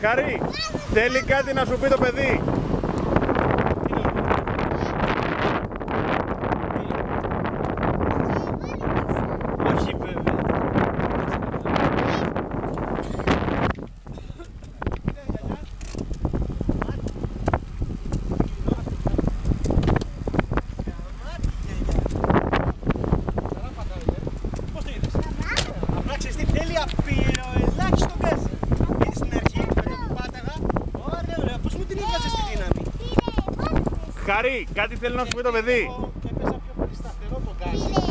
Χαρή, θέλει κάτι να σου πει το παιδί. Όχι βέβαια. Πώς το είδες? Απλά ξέρεις τι θέλει ελάχιστο γκάζι. Γιατί στην αρχή με το που πάταγα, ωραία, πώς μου την έβγαζες τη δύναμη. Χαρή, κάτι θέλει να σου πει το παιδί. Έπαιζα πιο πολύ σταθερό το γκάζι.